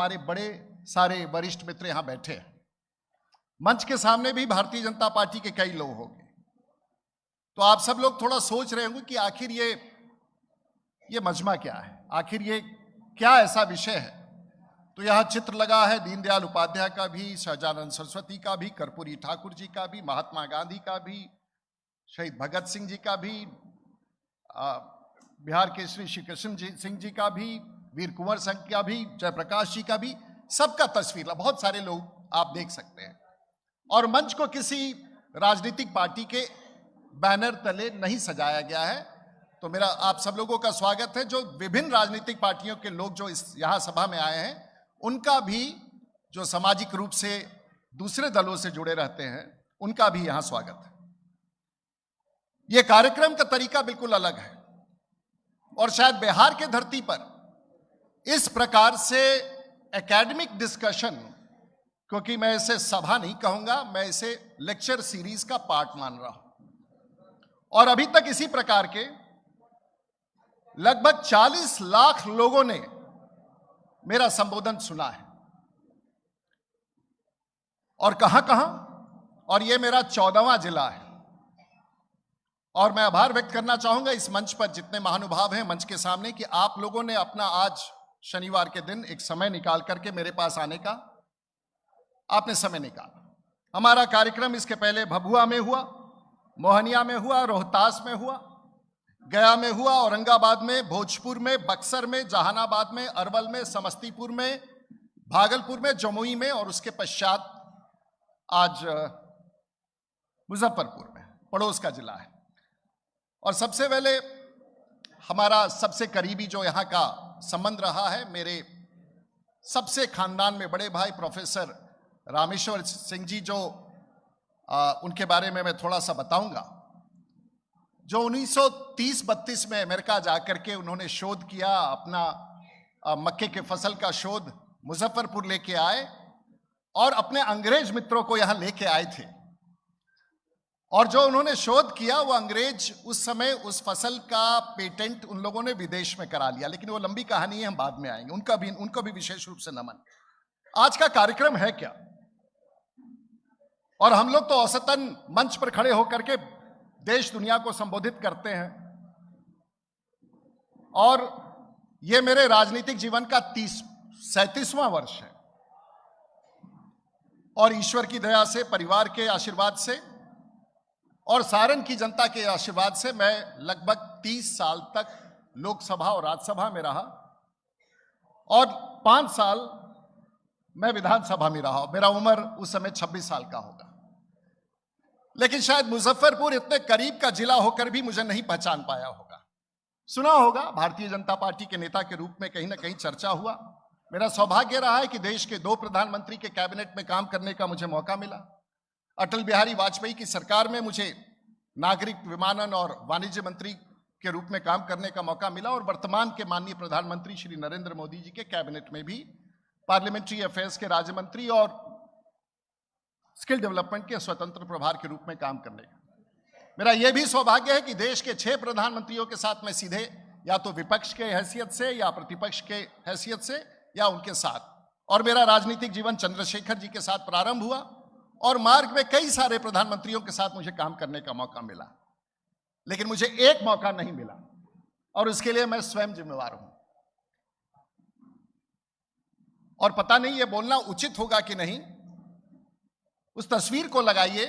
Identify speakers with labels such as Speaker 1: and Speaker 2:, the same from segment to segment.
Speaker 1: हमारे बड़े सारे वरिष्ठ मित्र यहां बैठे हैं। मंच के सामने भी भारतीय जनता पार्टी के कई लोग होंगे। तो आप सब लोग थोड़ा सोच रहे होंगे कि आखिर ये मजमा क्या है, आखिर ये क्या ऐसा विषय है। तो यहां चित्र लगा है दीनदयाल उपाध्याय का भी, सहजानंद सरस्वती का भी, कर्पूरी ठाकुर जी का भी, महात्मा गांधी का भी, शहीद भगत सिंह जी का भी, बिहार के श्री कृष्ण सिंह जी का भी, वीर कुंवर सिंह का भी, जयप्रकाश जी का भी, सबका तस्वीर, बहुत सारे लोग आप देख सकते हैं। और मंच को किसी राजनीतिक पार्टी के बैनर तले नहीं सजाया गया है। तो मेरा आप सब लोगों का स्वागत है। जो विभिन्न राजनीतिक पार्टियों के लोग जो इस यहाँ सभा में आए हैं, उनका भी जो सामाजिक रूप से दूसरे दलों से जुड़े रहते हैं, उनका भी यहाँ स्वागत है। यह कार्यक्रम का तरीका बिल्कुल अलग है और शायद बिहार के धरती पर इस प्रकार से एकेडमिक डिस्कशन, क्योंकि मैं इसे सभा नहीं कहूंगा, मैं इसे लेक्चर सीरीज का पार्ट मान रहा हूं। और अभी तक इसी प्रकार के लगभग 40 लाख लोगों ने मेरा संबोधन सुना है। और कहां कहां, और यह मेरा 14वां जिला है। और मैं आभार व्यक्त करना चाहूंगा इस मंच पर जितने महानुभाव हैं मंच के सामने, कि आप लोगों ने अपना आज शनिवार के दिन एक समय निकाल करके मेरे पास आने का आपने समय निकाला। हमारा कार्यक्रम इसके पहले भभुआ में हुआ, मोहनिया में हुआ, रोहतास में हुआ, गया में हुआ, औरंगाबाद में, भोजपुर में, बक्सर में, जहानाबाद में, अरवल में, समस्तीपुर में, भागलपुर में, जमुई में, और उसके पश्चात आज मुजफ्फरपुर में, पड़ोस का जिला है। और सबसे पहले हमारा सबसे करीबी जो यहाँ का संबंध रहा है, मेरे सबसे खानदान में बड़े भाई प्रोफेसर रामेश्वर सिंह जी, जो उनके बारे में मैं थोड़ा सा बताऊंगा। जो 1930-32 में अमेरिका जाकर के उन्होंने शोध किया, अपना मक्के के फसल का शोध मुजफ्फरपुर लेके आए और अपने अंग्रेज मित्रों को यहां लेके आए थे। और जो उन्होंने शोध किया, वो अंग्रेज उस समय उस फसल का पेटेंट उन लोगों ने विदेश में करा लिया, लेकिन वो लंबी कहानी है, हम बाद में आएंगे। उनको भी विशेष रूप से नमन। आज का कार्यक्रम है क्या, और हम लोग तो औसतन मंच पर खड़े होकर के देश दुनिया को संबोधित करते हैं। और यह मेरे राजनीतिक जीवन का 37वां वर्ष है। और ईश्वर की दया से, परिवार के आशीर्वाद से और सारण की जनता के आशीर्वाद से मैं लगभग 30 साल तक लोकसभा और राज्यसभा में रहा और 5 साल मैं विधानसभा में रहा। मेरा उम्र उस समय 26 साल का होगा। लेकिन शायद मुजफ्फरपुर इतने करीब का जिला होकर भी मुझे नहीं पहचान पाया होगा। सुना होगा, भारतीय जनता पार्टी के नेता के रूप में कहीं ना कहीं चर्चा हुआ। मेरा सौभाग्य रहा है कि देश के 2 प्रधानमंत्री के कैबिनेट में काम करने का मुझे मौका मिला। अटल बिहारी वाजपेयी की सरकार में मुझे नागरिक विमानन और वाणिज्य मंत्री के रूप में काम करने का मौका मिला, और वर्तमान के माननीय प्रधानमंत्री श्री नरेंद्र मोदी जी के कैबिनेट में भी पार्लियामेंट्री अफेयर्स के राज्य मंत्री और स्किल डेवलपमेंट के स्वतंत्र प्रभार के रूप में काम करने का मेरा यह भी सौभाग्य है कि देश के 6 प्रधानमंत्रियों के साथ मैं सीधे या तो विपक्ष के हैसियत से या प्रतिपक्ष के हैसियत से या उनके साथ, और मेरा राजनीतिक जीवन चंद्रशेखर जी के साथ प्रारंभ हुआ और मार्ग में कई सारे प्रधानमंत्रियों के साथ मुझे काम करने का मौका मिला। लेकिन मुझे एक मौका नहीं मिला, और उसके लिए मैं स्वयं जिम्मेवार हूं। और पता नहीं ये बोलना उचित होगा कि नहीं, उस तस्वीर को लगाइए।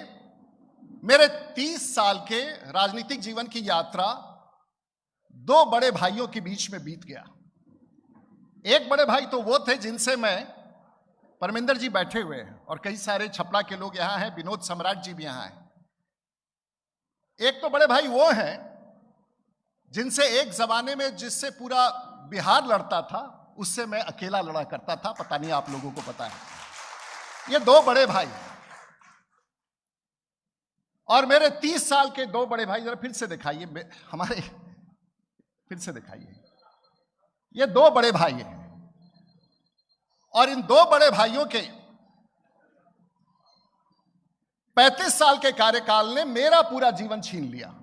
Speaker 1: मेरे 30 साल के राजनीतिक जीवन की यात्रा 2 बड़े भाइयों के बीच में बीत गया। एक बड़े भाई तो वो थे जिनसे मैं, परमिंदर जी बैठे हुए हैं और कई सारे छपरा के लोग यहां हैं, विनोद सम्राट जी भी यहां हैं। एक तो बड़े भाई वो हैं जिनसे एक जमाने में जिससे पूरा बिहार लड़ता था, उससे मैं अकेला लड़ा करता था। पता नहीं आप लोगों को पता है। ये 2 बड़े भाई हैं। और मेरे 30 साल के 2 बड़े भाई, जरा फिर से दिखाइए, हमारे फिर से दिखाइए। ये 2 बड़े भाई हैं, और इन 2 बड़े भाइयों के 35 साल के कार्यकाल ने मेरा पूरा जीवन छीन लिया।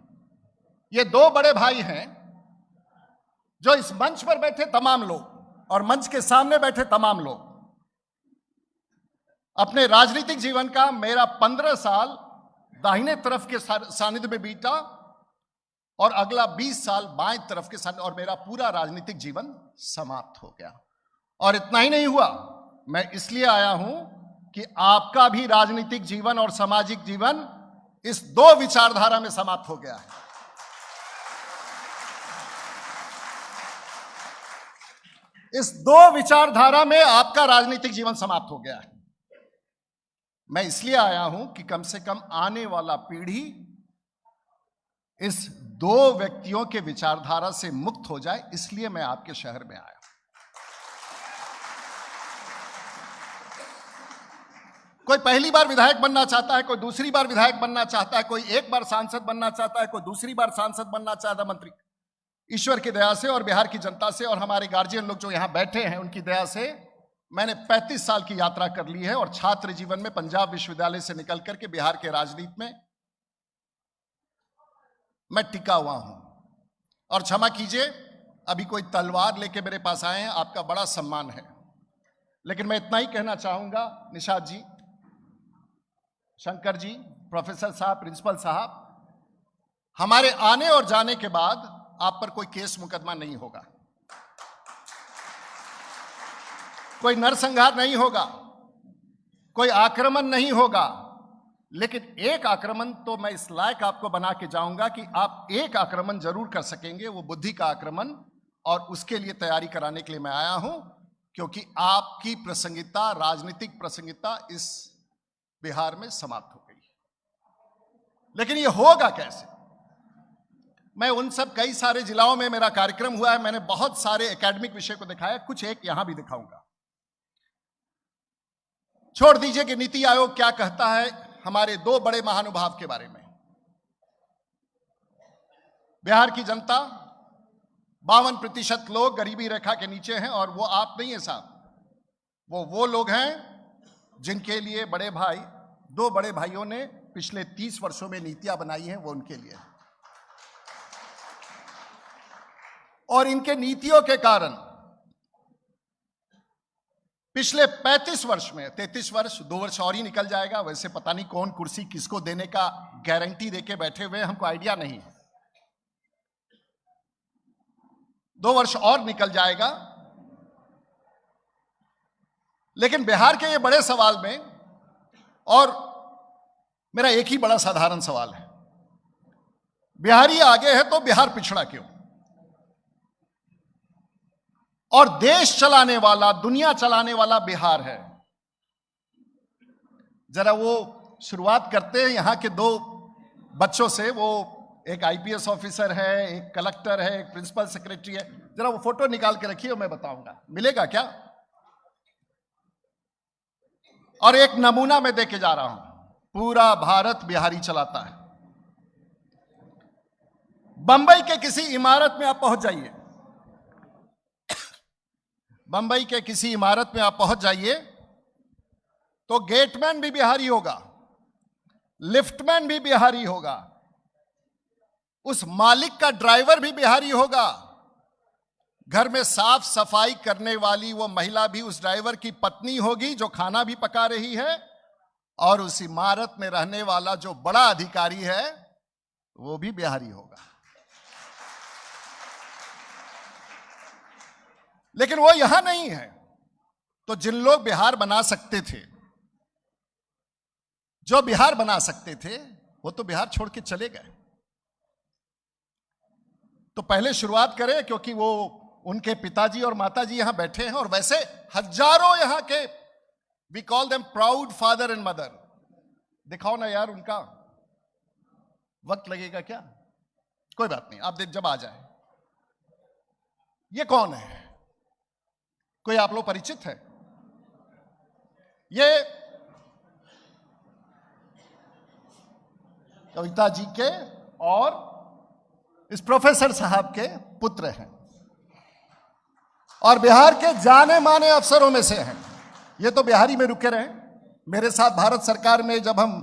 Speaker 1: ये 2 बड़े भाई हैं जो इस मंच पर बैठे तमाम लोग और मंच के सामने बैठे तमाम लोग अपने राजनीतिक जीवन का मेरा 15 साल दाहिने तरफ के सानिध्य में बीता और अगला 20 साल बाएं तरफ के सानिध्य, और मेरा पूरा राजनीतिक जीवन समाप्त हो गया। और इतना ही नहीं हुआ, मैं इसलिए आया हूं कि आपका भी राजनीतिक जीवन और सामाजिक जीवन इस दो विचारधारा में समाप्त हो गया है। इस दो विचारधारा में आपका राजनीतिक जीवन समाप्त हो गया है। मैं इसलिए आया हूं कि कम से कम आने वाला पीढ़ी इस दो व्यक्तियों के विचारधारा से मुक्त हो जाए, इसलिए मैं आपके शहर में आया। कोई पहली बार विधायक बनना चाहता है, कोई दूसरी बार विधायक बनना चाहता है, कोई एक बार सांसद बनना चाहता है, कोई दूसरी बार सांसद बनना चाहता है। मंत्री ईश्वर की दया से और बिहार की जनता से और हमारे गार्जियन लोग जो यहां बैठे हैं उनकी दया से मैंने 35 साल की यात्रा कर ली है और छात्र जीवन में पंजाब विश्वविद्यालय से निकल करके बिहार के राजनीति में मैं टिका हुआ हूं। और क्षमा कीजिए, अभी कोई तलवार लेके मेरे पास आए हैं, आपका बड़ा सम्मान है, लेकिन मैं इतना ही कहना चाहूंगा, निषाद जी, शंकर जी, प्रोफेसर साहब, प्रिंसिपल साहब, हमारे आने और जाने के बाद आप पर कोई केस मुकदमा नहीं होगा, कोई नरसंहार नहीं होगा, कोई आक्रमण नहीं होगा, लेकिन एक आक्रमण तो मैं इस लायक आपको बना के जाऊंगा कि आप एक आक्रमण जरूर कर सकेंगे, वो बुद्धि का आक्रमण, और उसके लिए तैयारी कराने के लिए मैं आया हूं, क्योंकि आपकी प्रासंगिकता, राजनीतिक प्रासंगिकता इस बिहार में समाप्त हो गई। लेकिन ये होगा कैसे? मैं उन सब कई सारे जिलाओं में मेरा कार्यक्रम हुआ है, मैंने बहुत सारे एकेडमिक विषय को दिखाया, कुछ एक यहां भी दिखाऊंगा। छोड़ दीजिए कि नीति आयोग क्या कहता है हमारे दो बड़े महानुभाव के बारे में। बिहार की जनता 52% लोग गरीबी रेखा के नीचे हैं, और वो आप नहीं है साहब, वो लोग हैं जिनके लिए बड़े भाई, दो बड़े भाइयों ने पिछले 30 वर्षों में नीतियां बनाई हैं, वो उनके लिए। और इनके नीतियों के कारण पिछले 35 वर्ष में 33 वर्ष, 2 वर्ष और ही निकल जाएगा, वैसे पता नहीं कौन कुर्सी किसको देने का गारंटी देके बैठे हुए, हमको आइडिया नहीं है। 2 वर्ष और निकल जाएगा, लेकिन बिहार के ये बड़े सवाल में, और मेरा एक ही बड़ा साधारण सवाल है, बिहारी आगे है तो बिहार पिछड़ा क्यों? और देश चलाने वाला, दुनिया चलाने वाला बिहार है। जरा वो शुरुआत करते हैं यहां के 2 बच्चों से, वो एक आईपीएस ऑफिसर है, एक कलेक्टर है, एक प्रिंसिपल सेक्रेटरी है। जरा वो फोटो निकाल के रखिए, मैं बताऊंगा मिलेगा क्या। और एक नमूना मैं देके जा रहा हूं, पूरा भारत बिहारी चलाता है। बंबई के किसी इमारत में आप पहुंच जाइए, बंबई के किसी इमारत में आप पहुंच जाइए तो गेटमैन भी बिहारी होगा, लिफ्टमैन भी बिहारी होगा, उस मालिक का ड्राइवर भी बिहारी होगा, घर में साफ सफाई करने वाली वो महिला भी उस ड्राइवर की पत्नी होगी जो खाना भी पका रही है, और उस इमारत में रहने वाला जो बड़ा अधिकारी है वो भी बिहारी होगा। लेकिन वो यहां नहीं है। तो जिन लोग बिहार बना सकते थे, जो बिहार बना सकते थे, वो तो बिहार छोड़ के चले गए। तो पहले शुरुआत करें, क्योंकि वो उनके पिताजी और माताजी यहां बैठे हैं, और वैसे हजारों यहां के, we call them proud father and mother. दिखाओ ना यार, उनका वक्त लगेगा क्या? कोई बात नहीं, आप देख जब आ जाए। ये कौन है? कोई आप लोग परिचित है? ये कविता जी के और इस प्रोफेसर साहब के पुत्र हैं, और बिहार के जाने माने अफसरों में से हैं। ये तो बिहारी में रुके रहे, मेरे साथ भारत सरकार में जब हम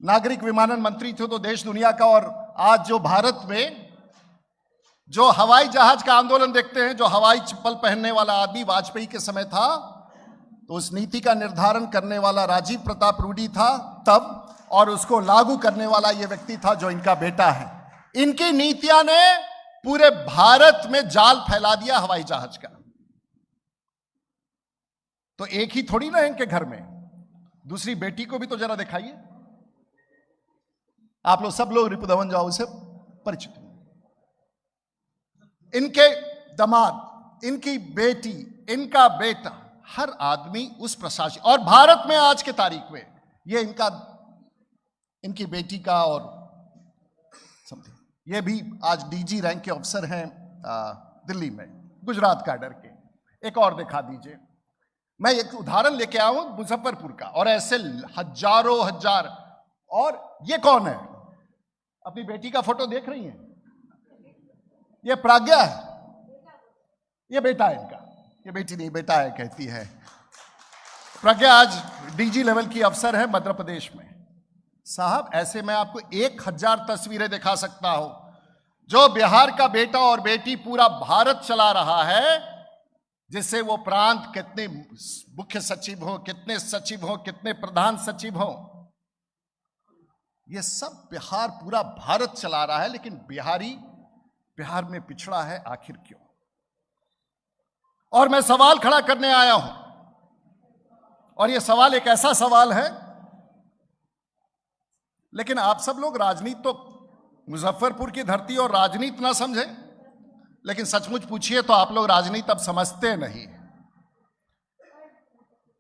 Speaker 1: नागरिक विमानन मंत्री थे तो देश दुनिया का, और आज जो भारत में जो हवाई जहाज का आंदोलन देखते हैं, जो हवाई चप्पल पहनने वाला आदमी वाजपेयी के समय था, तो उस नीति का निर्धारण करने वाला राजीव प्रताप रूडी था तब, और उसको लागू करने वाला यह व्यक्ति था जो इनका बेटा है। इनकी नीतियां ने पूरे भारत में जाल फैला दिया हवाई जहाज का। तो एक ही थोड़ी ना इनके घर में, दूसरी बेटी को भी तो जरा दिखाइए। आप लोग सब लोग रिपुदमन जाओ से परिचित हैं। इनके दामाद, इनकी बेटी, इनका बेटा, हर आदमी उस प्रशासन, और भारत में आज के तारीख में ये इनकी बेटी का और समथिंग, ये भी आज डीजी रैंक के अफसर हैं दिल्ली में, गुजरात कैडर के। एक और दिखा दीजिए। मैं एक उदाहरण लेके आया हूं मुजफ्फरपुर का, और ऐसे हजारों हजार। और ये कौन है? अपनी बेटी का फोटो देख रही हैं? ये प्राज्ञा है, ये बेटा है इनका। ये बेटी नहीं, बेटा है कहती है। प्रज्ञा आज डीजी लेवल की अफसर है मध्य प्रदेश में। साहब, ऐसे मैं आपको 1000 तस्वीरें दिखा सकता हूं। जो बिहार का बेटा और बेटी पूरा भारत चला रहा है, जिससे वो प्रांत कितने मुख्य सचिव हो, कितने सचिव हो, कितने प्रधान सचिव हो, ये सब बिहार पूरा भारत चला रहा है। लेकिन बिहार में पिछड़ा है, आखिर क्यों? और मैं सवाल खड़ा करने आया हूं, और यह सवाल एक ऐसा सवाल है, लेकिन आप सब लोग राजनीति तो मुजफ्फरपुर की धरती और राजनीति ना समझे, लेकिन सचमुच पूछिए तो आप लोग राजनीति अब समझते नहीं।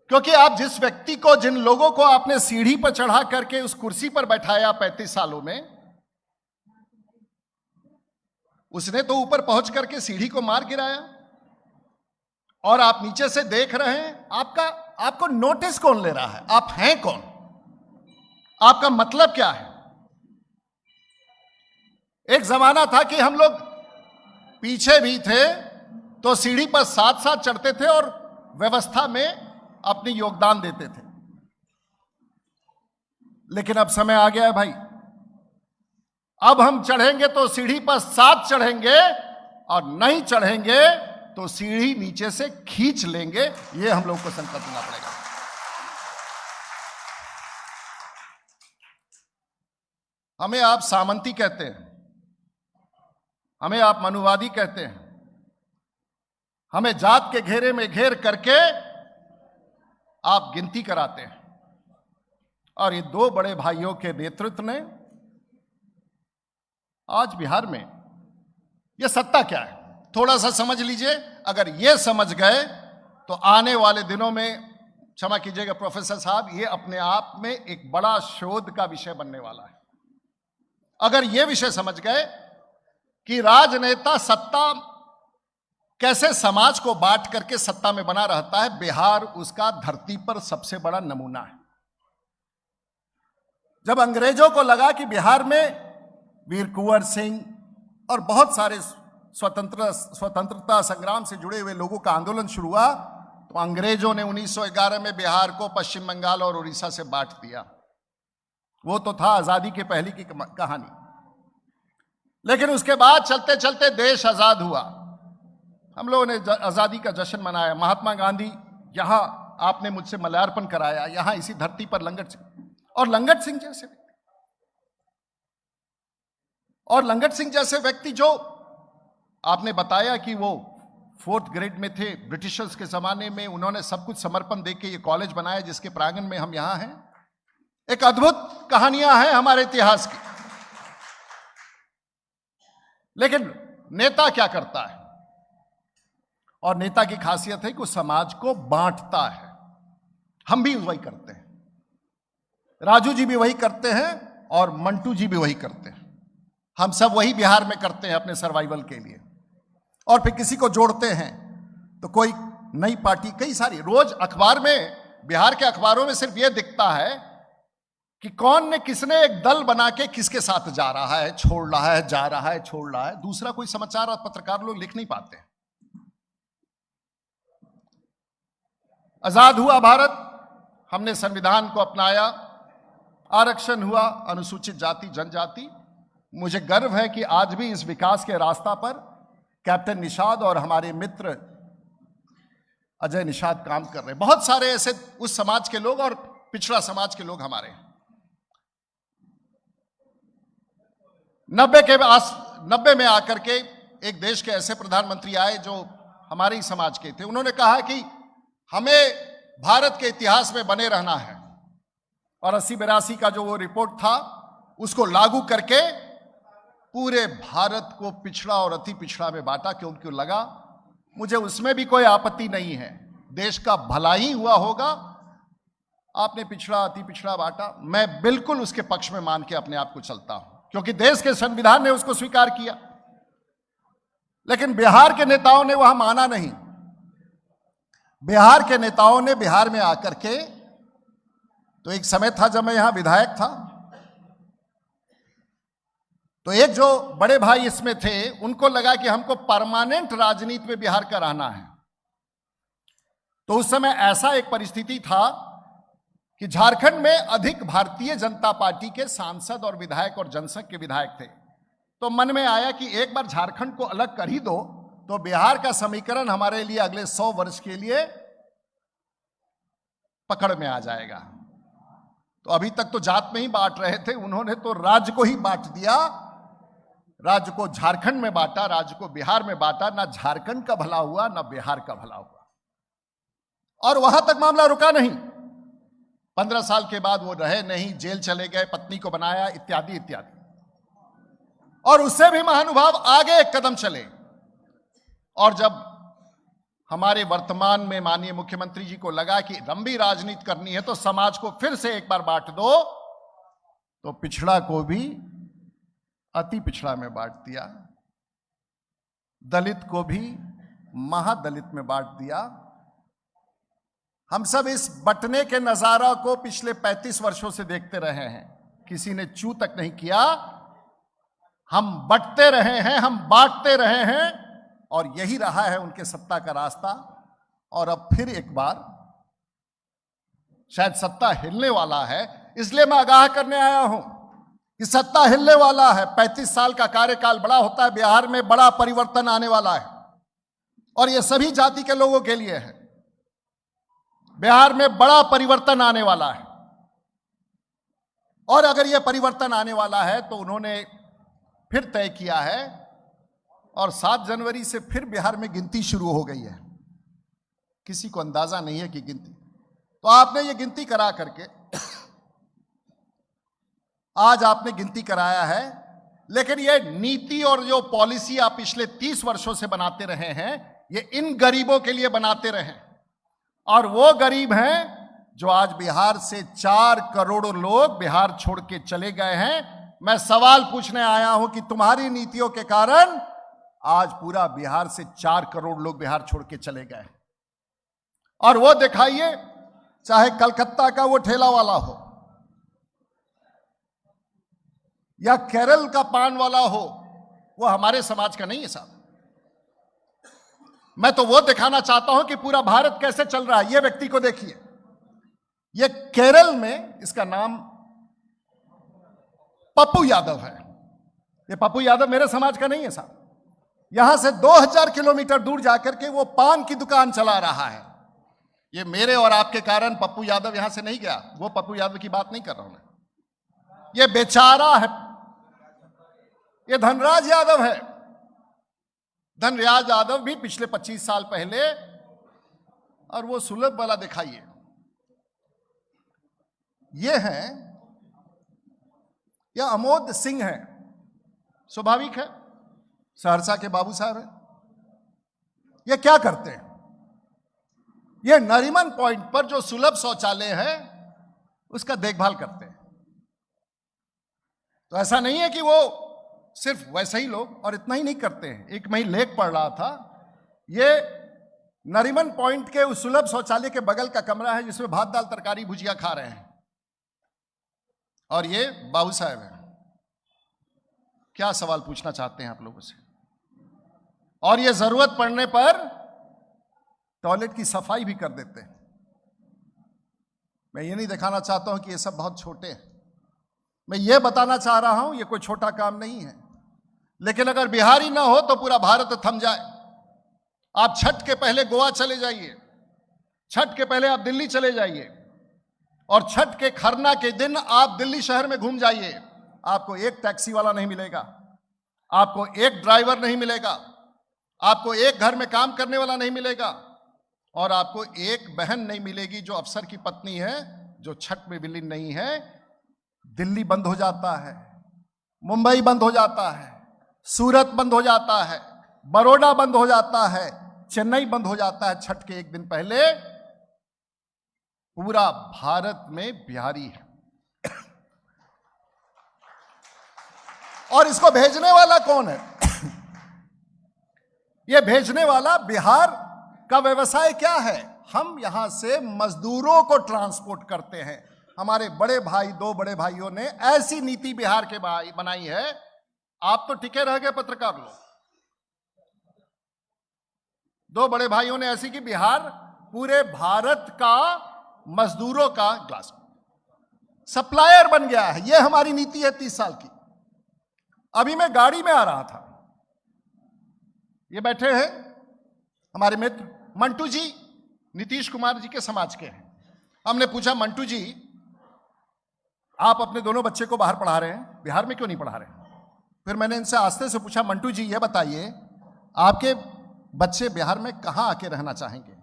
Speaker 1: क्योंकि आप जिस व्यक्ति को, जिन लोगों को आपने सीढ़ी पर चढ़ा करके उस कुर्सी पर बैठाया 35 सालों में, उसने तो ऊपर पहुंच करके सीढ़ी को मार गिराया, और आप नीचे से देख रहे हैं। आपको नोटिस कौन ले रहा है? आप हैं कौन? आपका मतलब क्या है? एक जमाना था कि हम लोग पीछे भी थे तो सीढ़ी पर साथ साथ चढ़ते थे और व्यवस्था में अपनी योगदान देते थे। लेकिन अब समय आ गया है भाई, अब हम चढ़ेंगे तो सीढ़ी पर साथ चढ़ेंगे, और नहीं चढ़ेंगे तो सीढ़ी नीचे से खींच लेंगे। ये हम लोग को संकल्प लेना पड़ेगा। हमें आप सामंती कहते हैं, हमें आप मनुवादी कहते हैं, हमें जात के घेरे में घेर करके आप गिनती कराते हैं। और ये दो बड़े भाइयों के नेतृत्व ने आज बिहार में, ये सत्ता क्या है थोड़ा सा समझ लीजिए। अगर ये समझ गए तो आने वाले दिनों में, क्षमा कीजिएगा प्रोफेसर साहब, ये अपने आप में एक बड़ा शोध का विषय बनने वाला है। अगर ये विषय समझ गए कि राजनेता सत्ता कैसे समाज को बांट करके सत्ता में बना रहता है, बिहार उसका धरती पर सबसे बड़ा नमूना है। जब अंग्रेजों को लगा कि बिहार में वीर कुंवर सिंह और बहुत सारे स्वतंत्रता संग्राम से जुड़े हुए लोगों का आंदोलन शुरू हुआ, तो अंग्रेजों ने 1911 में बिहार को पश्चिम बंगाल और उड़ीसा से बांट दिया। वो तो था आजादी के पहले की कहानी। लेकिन उसके बाद चलते चलते देश आजाद हुआ। हम लोगों ने आजादी का जश्न मनाया। महात्मा गांधी, यहां आपने मुझसे माल्यार्पण कराया, यहां इसी धरती पर लंगट सिंह जैसे व्यक्ति जो आपने बताया कि वो 4th ग्रेड में थे ब्रिटिशर्स के जमाने में, उन्होंने सब कुछ समर्पण देके ये कॉलेज बनाया जिसके प्रांगण में हम यहां हैं। एक अद्भुत कहानियां हैं हमारे इतिहास की। लेकिन नेता क्या करता है? और नेता की खासियत है कि वो समाज को बांटता है। हम भी वही करते हैं, राजू जी भी वही करते हैं, और मंटू जी भी वही करते हैं। हम सब वही बिहार में करते हैं अपने सर्वाइवल के लिए। और फिर किसी को जोड़ते हैं तो कोई नई पार्टी, कई सारी, रोज अखबार में, बिहार के अखबारों में सिर्फ यह दिखता है कि कौन ने, किसने एक दल बना के किसके साथ जा रहा है, छोड़ रहा है, जा रहा है, छोड़ रहा है। दूसरा कोई समाचार और पत्रकार लोग लिख नहीं पाते। आजाद हुआ भारत, हमने संविधान को अपनाया, आरक्षण हुआ, अनुसूचित जाति जनजाति। मुझे गर्व है कि आज भी इस विकास के रास्ता पर कैप्टन निषाद और हमारे मित्र अजय निषाद काम कर रहे हैं, बहुत सारे ऐसे उस समाज के लोग और पिछड़ा समाज के लोग हमारे। 90 में आकर के एक देश के ऐसे प्रधानमंत्री आए जो हमारे ही समाज के थे। उन्होंने कहा कि हमें भारत के इतिहास में बने रहना है, और 80-82 का जो वो रिपोर्ट था उसको लागू करके पूरे भारत को पिछड़ा और अति पिछड़ा में बांटा, क्योंकि लगा मुझे उसमें भी कोई आपत्ति नहीं है, देश का भला ही हुआ होगा। आपने पिछड़ा अति पिछड़ा बांटा, मैं बिल्कुल उसके पक्ष में मान के अपने आप को चलता हूं, क्योंकि देश के संविधान ने उसको स्वीकार किया। लेकिन बिहार के नेताओं ने वहां माना नहीं। बिहार के नेताओं ने बिहार में आकर के, तो एक समय था जब मैं यहां विधायक था, तो एक जो बड़े भाई इसमें थे, उनको लगा कि हमको परमानेंट राजनीति में बिहार का रहना है। तो उस समय ऐसा एक परिस्थिति था कि झारखंड में अधिक भारतीय जनता पार्टी के सांसद और विधायक और जनसंघ के विधायक थे। तो मन में आया कि एक बार झारखंड को अलग कर ही दो, तो बिहार का समीकरण हमारे लिए अगले 100 वर्ष के लिए पकड़ में आ जाएगा। तो अभी तक तो जात में ही बांट रहे थे, उन्होंने तो राज्य को ही बांट दिया। राज्य को झारखंड में बांटा, राज्य को बिहार में बांटा। ना झारखंड का भला हुआ, ना बिहार का भला हुआ। और वहां तक मामला रुका नहीं। 15 साल के बाद वो रहे नहीं, जेल चले गए, पत्नी को बनाया, इत्यादि इत्यादि। और उससे भी महानुभाव आगे एक कदम चले, और जब हमारे वर्तमान में माननीय मुख्यमंत्री जी को लगा कि लंबी राजनीति करनी है तो समाज को फिर से एक बार बांट दो, तो पिछड़ा को भी अति पिछड़ा में बांट दिया, दलित को भी महादलित में बांट दिया। हम सब इस बंटने के नजारा को पिछले 35 वर्षों से देखते रहे हैं, किसी ने चू तक नहीं किया। हम बंटते रहे हैं, हम बांटते रहे हैं, और यही रहा है उनके सत्ता का रास्ता। और अब फिर एक बार शायद सत्ता हिलने वाला है, इसलिए मैं आगाह करने आया हूं कि सत्ता हिलने वाला है। 35 साल का कार्यकाल बड़ा होता है, बिहार में बड़ा परिवर्तन आने वाला है, और यह सभी जाति के लोगों के लिए है। बिहार में बड़ा परिवर्तन आने वाला है, और अगर यह परिवर्तन आने वाला है तो उन्होंने फिर तय किया है, और 7 जनवरी से फिर बिहार में गिनती शुरू हो गई है। किसी को अंदाजा नहीं है कि गिनती, तो आपने ये गिनती करा करके आज आपने गिनती कराया है। लेकिन ये नीति और जो पॉलिसी आप पिछले 30 वर्षों से बनाते रहे हैं, ये इन गरीबों के लिए बनाते रहे, और वो गरीब हैं जो आज बिहार से 4 करोड़ लोग बिहार छोड़ के चले गए हैं। मैं सवाल पूछने आया हूं कि तुम्हारी नीतियों के कारण आज पूरा बिहार से 4 करोड़ लोग बिहार छोड़ के चले गए। और वो दिखाइए, चाहे कलकत्ता का वो ठेला वाला हो, या केरल का पान वाला हो, वो हमारे समाज का नहीं है साहब। मैं तो वो दिखाना चाहता हूं कि पूरा भारत कैसे चल रहा है। ये व्यक्ति को देखिए, ये केरल में, इसका नाम पप्पू यादव है। ये पप्पू यादव मेरे समाज का नहीं है साहब। यहां से 2000 किलोमीटर दूर जाकर के वो पान की दुकान चला रहा है। ये मेरे और आपके कारण पप्पू यादव यहां से नहीं गया, वो पप्पू यादव की बात नहीं कर रहा हूं मैं। ये बेचारा है, ये धनराज यादव है। धनराज यादव भी पिछले 25 साल पहले, और वो सुलभ वाला दिखाइए, ये है, या अमोद सिंह है, स्वाभाविक है, सहरसा के बाबू साहब हैं। ये क्या करते हैं? ये नरीमन पॉइंट पर जो सुलभ शौचालय है उसका देखभाल करते हैं। तो ऐसा नहीं है कि वो सिर्फ वैसे ही लोग, और इतना ही नहीं करते हैं। एक मैं लेख पढ़ रहा था, ये नरीमन पॉइंट के उस सुलभ शौचालय के बगल का कमरा है जिसमें भात दाल तरकारी भुजिया खा रहे हैं, और ये बाबू साहब हैं। क्या सवाल पूछना चाहते हैं आप लोगों से? और ये जरूरत पड़ने पर टॉयलेट की सफाई भी कर देते हैं। मैं ये नहीं दिखाना चाहता हूं कि ये सब बहुत छोटे हैं, मैं ये बताना चाह रहा हूं ये कोई छोटा काम नहीं है। लेकिन अगर बिहारी ना हो तो पूरा भारत थम जाए। आप छठ के पहले गोवा चले जाइए, छठ के पहले आप दिल्ली चले जाइए और छठ के खरना के दिन आप दिल्ली शहर में घूम जाइए, आपको एक टैक्सी वाला नहीं मिलेगा, आपको एक ड्राइवर नहीं मिलेगा, आपको एक घर में काम करने वाला नहीं मिलेगा, और आपको एक बहन नहीं मिलेगी जो अफसर की पत्नी है, जो छठ में विलीन नहीं है। दिल्ली बंद हो जाता है, मुंबई बंद हो जाता है, सूरत बंद हो जाता है, बड़ौदा बंद हो जाता है, चेन्नई बंद हो जाता है छठ के एक दिन पहले। पूरा भारत में बिहारी है। और इसको भेजने वाला कौन है? ये भेजने वाला बिहार का व्यवसाय क्या है? हम यहां से मजदूरों को ट्रांसपोर्ट करते हैं। हमारे बड़े भाई, दो बड़े भाइयों ने ऐसी नीति बिहार के बनाई है। आप तो टिके रह गए पत्रकार लोग। दो बड़े भाइयों ने ऐसी कि बिहार पूरे भारत का मजदूरों का ग्लास सप्लायर बन गया है। यह हमारी नीति है 30 साल की। अभी मैं गाड़ी में आ रहा था, ये बैठे हैं हमारे मित्र मंटू जी, नीतीश कुमार जी के समाज के हैं। हमने पूछा, मंटू जी आप अपने दोनों बच्चे को बाहर पढ़ा रहे हैं, बिहार में क्यों नहीं पढ़ा रहे हैं? फिर मैंने इनसे आस्ते से पूछा, मंटू जी ये बताइए आपके बच्चे बिहार में कहां आके रहना चाहेंगे?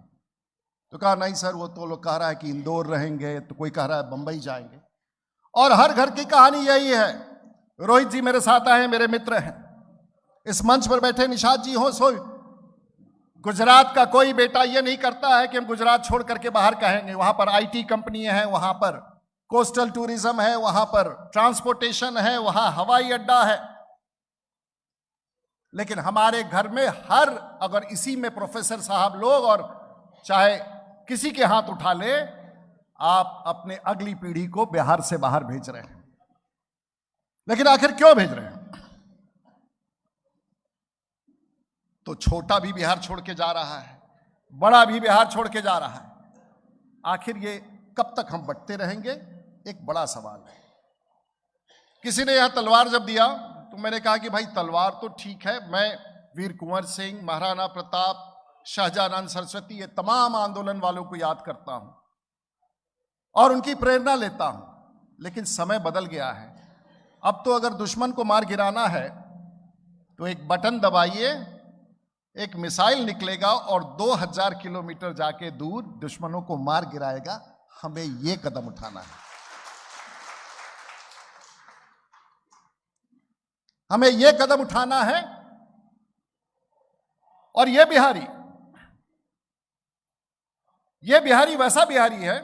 Speaker 1: तो कहा नहीं सर, वो तो लोग कह रहा है कि इंदौर रहेंगे, तो कोई कह रहा है बंबई जाएंगे। और हर घर की कहानी यही है। रोहित जी मेरे साथ आए, मेरे मित्र हैं। इस मंच पर बैठे निषाद जी हो, सो गुजरात का कोई बेटा ये नहीं करता है कि हम गुजरात छोड़ करके बाहर कहेंगे। वहां पर आईटी कंपनी है, वहां पर कोस्टल टूरिज्म है, वहां पर ट्रांसपोर्टेशन है, वहां हवाई अड्डा है। लेकिन हमारे घर में हर, अगर इसी में प्रोफेसर साहब लोग और चाहे किसी के हाथ उठा ले, आप अपने अगली पीढ़ी को बिहार से बाहर भेज रहे हैं। लेकिन आखिर क्यों भेज रहे हैं? तो छोटा भी बिहार छोड़ के जा रहा है, बड़ा भी बिहार छोड़ के जा रहा है। आखिर ये कब तक हम बंटते रहेंगे? एक बड़ा सवाल है। किसी ने यहां तलवार जब दिया तो मैंने कहा कि भाई तलवार तो ठीक है, मैं वीर कुंवर सिंह, महाराणा प्रताप, शाहजहां सरस्वती, ये तमाम आंदोलन वालों को याद करता हूं और उनकी प्रेरणा लेता हूं। लेकिन समय बदल गया है। अब तो अगर दुश्मन को मार गिराना है तो एक बटन दबाइए, एक मिसाइल निकलेगा और 2000 किलोमीटर जाके दूर दुश्मनों को मार गिराएगा। हमें यह कदम उठाना है, हमें यह कदम उठाना है। और यह बिहारी वैसा बिहारी है।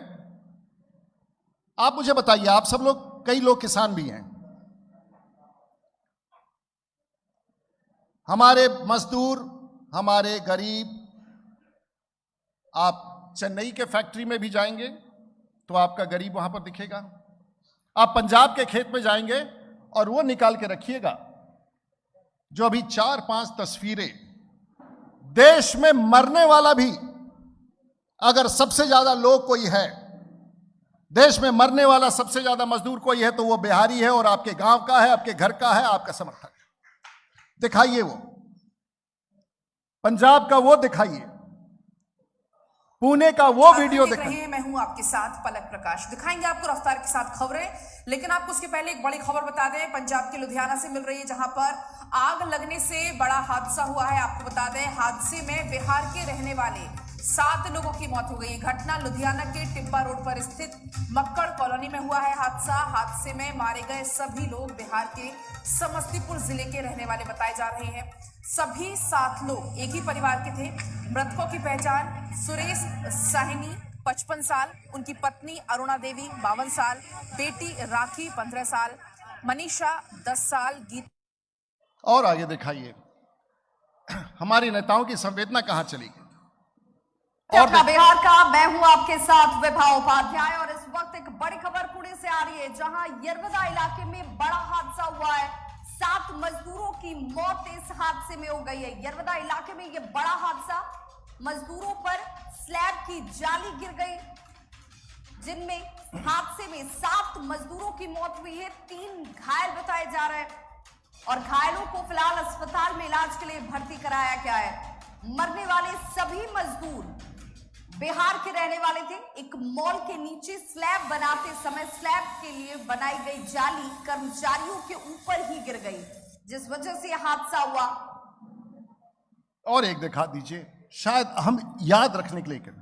Speaker 1: आप मुझे बताइए, आप सब लोग, कई लोग किसान भी हैं, हमारे मजदूर, हमारे गरीब, आप चेन्नई के फैक्ट्री में भी जाएंगे तो आपका गरीब वहां पर दिखेगा। आप पंजाब के खेत में जाएंगे और वो निकाल के रखिएगा जो अभी 4-5 तस्वीरें, देश में मरने वाला भी अगर सबसे ज्यादा लोग कोई है, देश में मरने वाला सबसे ज्यादा मजदूर कोई है तो वो बिहारी है, और आपके गांव का है, आपके घर का है, आपका समर्थक है। दिखाइए वो पंजाब का, वो दिखाइए पुणे का वो वीडियो दिखाइए।
Speaker 2: मैं हूं आपके साथ पलक प्रकाश, दिखाएंगे आपको रफ्तार के साथ खबरें। लेकिन आपको उसके पहले एक बड़ी खबर बता दें, पंजाब के लुधियाना से मिल रही है, जहां पर आग लगने से बड़ा हादसा हुआ है। आपको बता दें, हादसे में बिहार के रहने वाले 7 लोगों की मौत हो गई। घटना लुधियाना के टिब्बा रोड पर स्थित मक्कड़ कॉलोनी में हुआ है हादसे में मारे गए सभी लोग बिहार के समस्तीपुर जिले के रहने वाले बताए जा रहे हैं। सभी 7 लोग एक ही परिवार के थे। मृतकों की पहचान सुरेश साहनी 55 साल, उनकी पत्नी अरुणा देवी 52 साल, बेटी राखी 15 साल, मनीषा 10 साल, गीत।
Speaker 1: और आगे दिखाइए हमारी नेताओं की संवेदना कहां चली गई।
Speaker 3: और बिहार का मैं हूं आपके साथ विभा उपाध्याय, और इस वक्त एक बड़ी खबर पुणे से आ रही है, जहां यरवदा इलाके में बड़ा हादसा हुआ है। 7 मजदूरों की मौत इस हादसे में हो गई है। यरवदा इलाके में यह बड़ा हादसा, मजदूरों पर स्लैब की जाली गिर गई, जिनमें हादसे में 7 मजदूरों की मौत हुई है। 3 घायल बताए जा रहे हैं और घायलों को फिलहाल अस्पताल में इलाज के लिए भर्ती कराया गया है। मरने वाले सभी मजदूर बिहार के रहने वाले थे। एक मॉल के नीचे स्लैब बनाते समय स्लैब के लिए बनाई गई जाली कर्मचारियों के ऊपर ही गिर गई, जिस वजह से यह हादसा हुआ।
Speaker 1: और एक दिखा दीजिए, शायद हम याद रखने के लिए करें।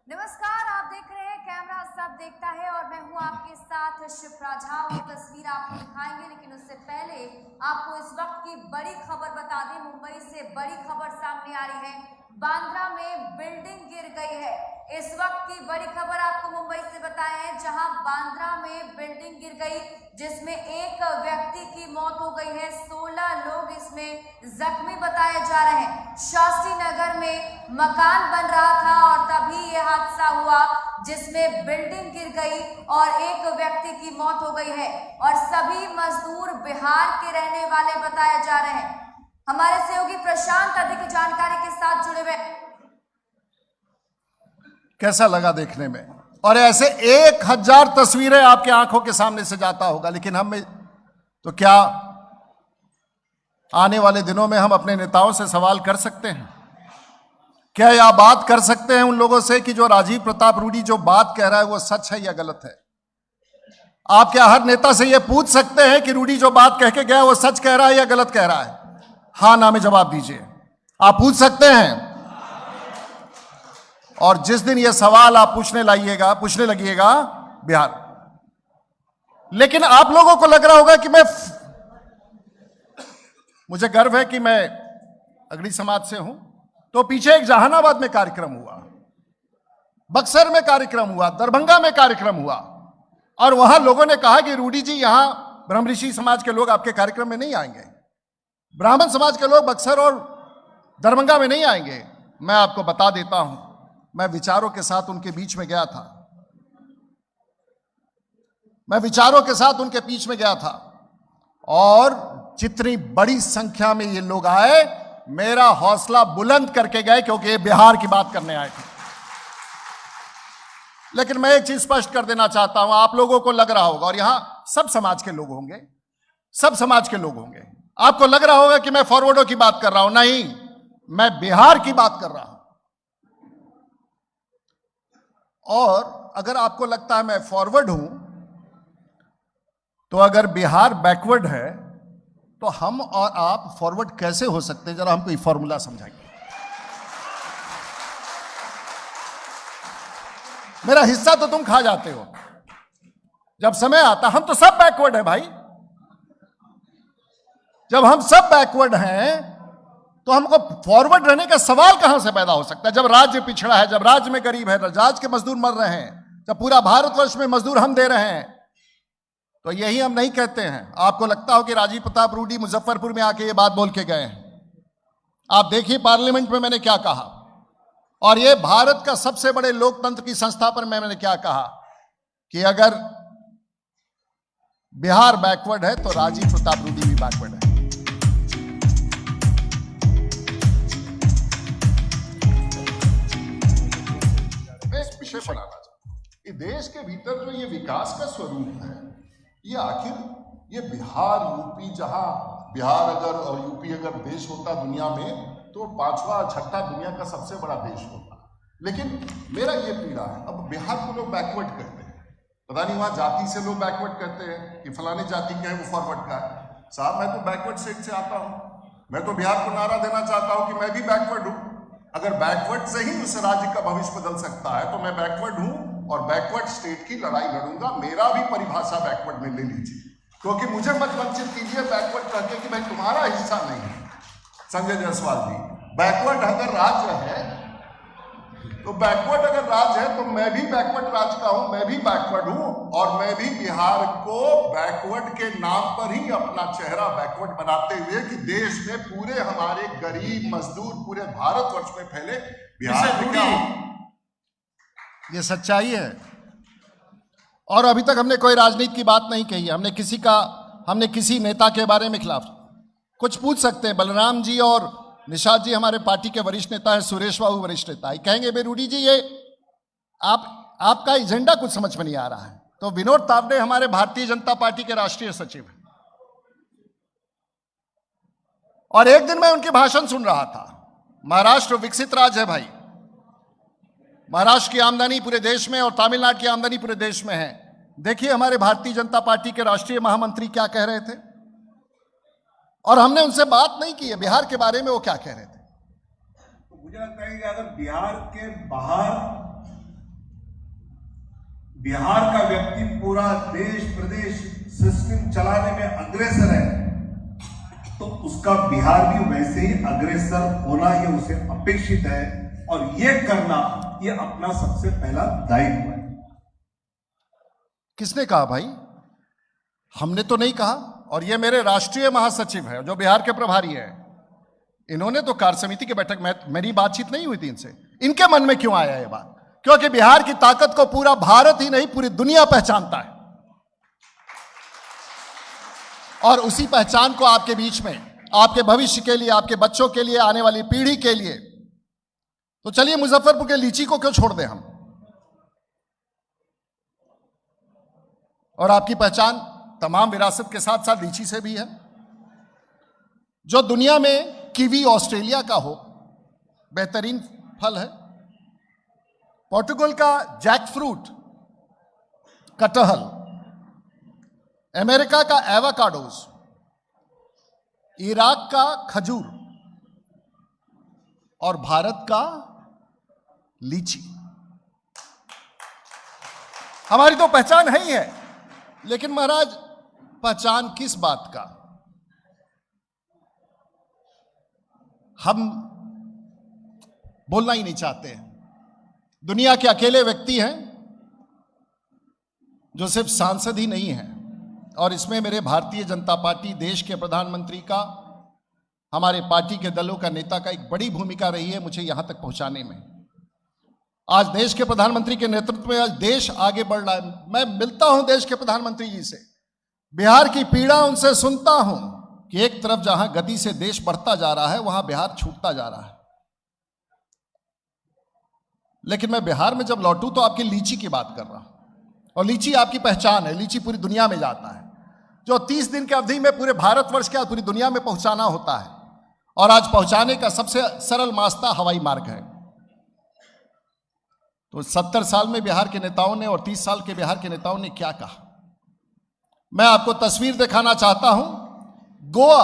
Speaker 3: नमस्कार, आप देख रहे हैं कैमरा सब देखता है और मैं हूं आपके साथ शिप्रा झा। वो तस्वीर आपको दिखाएंगे, लेकिन उससे पहले आपको इस वक्त की बड़ी खबर बता दें। मुंबई से बड़ी खबर सामने आ रही है, बांद्रा में बिल्डिंग गिर गई है। इस वक्त की बड़ी खबर आपको मुंबई से बताए हैं, जहां बांद्रा में बिल्डिंग गिर गई, जिसमें एक व्यक्ति की मौत हो गई है, 16 लोग इसमें जख्मी बताए जा रहे हैं। शास्त्री नगर में मकान बन रहा था और तभी यह हादसा हुआ, जिसमें बिल्डिंग गिर गई और एक व्यक्ति की मौत हो गई है और सभी मजदूर बिहार के रहने वाले बताए जा रहे हैं। हमारे सहयोगी प्रशांत अधिक जानकारी के साथ जुड़े हुए।
Speaker 1: कैसा लगा देखने में? और ऐसे 1000 तस्वीरें आपके आंखों के सामने से जाता होगा, लेकिन हम तो क्या आने वाले दिनों में हम अपने नेताओं से सवाल कर सकते हैं? क्या यह बात कर सकते हैं उन लोगों से कि जो राजीव प्रताप रूडी जो बात कह रहा है वो सच है या गलत है? आप क्या हर नेता से यह पूछ सकते हैं कि रूडी जो बात कह के गया वो सच कह रहा है या गलत कह रहा है? हाँ ना में जवाब दीजिए। आप पूछ सकते हैं। और जिस दिन यह सवाल आप पूछने लगिएगा बिहार, लेकिन आप लोगों को लग रहा होगा कि मुझे गर्व है कि मैं अगड़ी समाज से हूं, तो पीछे एक जहानाबाद में कार्यक्रम हुआ, बक्सर में कार्यक्रम हुआ, दरभंगा में कार्यक्रम हुआ, और वहां लोगों ने कहा कि रूडी जी यहां ब्रह्मऋषि समाज के लोग आपके कार्यक्रम में नहीं आएंगे, ब्राह्मण समाज के लोग बक्सर और दरभंगा में नहीं आएंगे। मैं आपको बता देता हूं, मैं विचारों के साथ उनके बीच में गया था, और जितनी बड़ी संख्या में ये लोग आए, मेरा हौसला बुलंद करके गए, क्योंकि ये बिहार की बात करने आए थे। लेकिन मैं एक चीज स्पष्ट कर देना चाहता हूं, आप लोगों को लग रहा होगा, और यहां सब समाज के लोग होंगे, आपको लग रहा होगा कि मैं फॉरवर्डों की बात कर रहा हूं। नहीं, मैं बिहार की बात कर रहा हूं। और अगर आपको लगता है मैं फॉरवर्ड हूं, तो अगर बिहार बैकवर्ड है तो हम और आप फॉरवर्ड कैसे हो सकते हैं? जरा हमको ये फॉर्मूला समझाइए। मेरा हिस्सा तो तुम खा जाते हो जब समय आता। हम तो सब बैकवर्ड है भाई। जब हम सब बैकवर्ड हैं तो हमको फॉरवर्ड रहने का सवाल कहां से पैदा हो सकता है? जब राज्य पिछड़ा है, जब राज्य में गरीब है, राज्य के मजदूर मर रहे हैं, जब पूरा भारतवर्ष में मजदूर हम दे रहे हैं, तो यही हम नहीं कहते हैं। आपको लगता हो कि राजीव प्रताप रूडी मुजफ्फरपुर में आके ये बात बोल के गए हैं? आप देखिए पार्लियामेंट में मैंने क्या कहा, और ये भारत का सबसे बड़े लोकतंत्र की संस्था पर मैंने क्या कहा कि अगर बिहार बैकवर्ड है तो राजीव प्रताप रूडी भी बैकवर्ड है। विषय पर आना चाहिए। ये देश के भीतर जो ये विकास का स्वरूप है, ये आखिर ये बिहार यूपी, जहां बिहार अगर और यूपी अगर देश होता दुनिया में, तो 5वां 6ठा दुनिया का सबसे बड़ा देश होता। लेकिन मेरा ये पीड़ा है, अब बिहार को लोग बैकवर्ड करते हैं, पता नहीं वहां जाति से लोग बैकवर्ड करते हैं कि फलाने जाति का है वो फॉरवर्ड का है। साहब मैं तो बैकवर्ड स्टेट से आता हूं, मैं तो बिहार को नारा देना चाहता हूं कि मैं भी बैकवर्ड हूं। अगर बैकवर्ड से ही उस राज्य का भविष्य बदल सकता है, तो मैं बैकवर्ड हूं और बैकवर्ड स्टेट की लड़ाई लड़ूंगा। मेरा भी परिभाषा बैकवर्ड में ले लीजिए, क्योंकि मुझे मत वंचित कीजिए बैकवर्ड करके कि मैं तुम्हारा हिस्सा नहीं हूं। संजय जायसवाल जी, बैकवर्ड अगर राज्य है तो बैकवर्ड अगर राज्य है तो मैं भी बैकवर्ड राज्य का हूं, मैं भी बैकवर्ड हूं, और मैं भी बिहार को बैकवर्ड के नाम पर ही अपना चेहरा बैकवर्ड बनाते हुए कि देश में पूरे हमारे गरीब मजदूर पूरे भारतवर्ष में फैले बिहार में क्या ये सच्चाई है। और अभी तक हमने कोई राजनीति की बात नहीं कही है, हमने किसी नेता के बारे में खिलाफ। कुछ पूछ सकते हैं, बलराम जी और निषाद जी हमारे पार्टी के वरिष्ठ नेता हैं, सुरेश बाबू वरिष्ठ नेता है, कहेंगे बे रूडी जी ये आपका एजेंडा कुछ समझ में नहीं आ रहा है। तो विनोद तावड़े हमारे भारतीय जनता पार्टी के राष्ट्रीय सचिव हैं, और एक दिन मैं उनके भाषण सुन रहा था। महाराष्ट्र विकसित राज्य है भाई, महाराष्ट्र की आमदनी पूरे देश में और तमिलनाडु की आमदनी पूरे देश में है। देखिए हमारे भारतीय जनता पार्टी के राष्ट्रीय महामंत्री क्या कह रहे थे, और हमने उनसे बात नहीं की है बिहार के बारे में, वो क्या कह रहे थे।
Speaker 4: तो मुझे लगता है कि अगर बिहार के बाहर बिहार का व्यक्ति पूरा देश प्रदेश सिस्टम चलाने में अग्रसर है, तो उसका बिहार भी वैसे ही अग्रसर होना ये उसे अपेक्षित है, और ये करना ये अपना सबसे पहला दायित्व है।
Speaker 1: किसने कहा भाई? हमने तो नहीं कहा, और ये मेरे राष्ट्रीय महासचिव है जो बिहार के प्रभारी है, इन्होंने तो कार्य समिति की बैठक में, मेरी बातचीत नहीं हुई थी इनसे। इनके मन में क्यों आया ये बात? क्योंकि बिहार की ताकत को पूरा भारत ही नहीं पूरी दुनिया पहचानता है, और उसी पहचान को आपके बीच में, आपके भविष्य के लिए, आपके बच्चों के लिए, आने वाली पीढ़ी के लिए, तो चलिए मुजफ्फरपुर के लीची को क्यों छोड़ दें हम। और आपकी पहचान तमाम विरासत के साथ साथ लीची से भी है। जो दुनिया में कीवी ऑस्ट्रेलिया का हो, बेहतरीन फल है। पोर्टुगल का जैक फ्रूट, कटहल, अमेरिका का एवोकाडोस, इराक का खजूर, और भारत का लीची। हमारी तो पहचान है ही है, लेकिन महाराज पहचान किस बात का? हम बोलना ही नहीं चाहते हैं। दुनिया के अकेले व्यक्ति हैं जो सिर्फ सांसद ही नहीं हैं, और इसमें मेरे भारतीय जनता पार्टी, देश के प्रधानमंत्री का, हमारे पार्टी के दलों का नेता का एक बड़ी भूमिका रही है मुझे यहां तक पहुंचाने में। आज देश के प्रधानमंत्री के नेतृत्व में आज देश आगे बढ़ रहा है। मैं मिलता हूं देश के प्रधानमंत्री जी से, बिहार की पीड़ा उनसे सुनता हूं कि एक तरफ जहां गति से देश बढ़ता जा रहा है, वहां बिहार छूटता जा रहा है। लेकिन मैं बिहार में जब लौटूं तो आपकी लीची की बात कर रहा हूं, और लीची आपकी पहचान है। लीची पूरी दुनिया में जाता है, जो 30 दिन की अवधि में पूरे भारतवर्ष के पूरी दुनिया में पहुंचाना होता है, और आज पहुंचाने का सबसे सरल रास्ता हवाई मार्ग है। तो 70 साल में बिहार के नेताओं ने और 30 साल के बिहार के नेताओं ने क्या कहा, मैं आपको तस्वीर दिखाना चाहता हूं। गोवा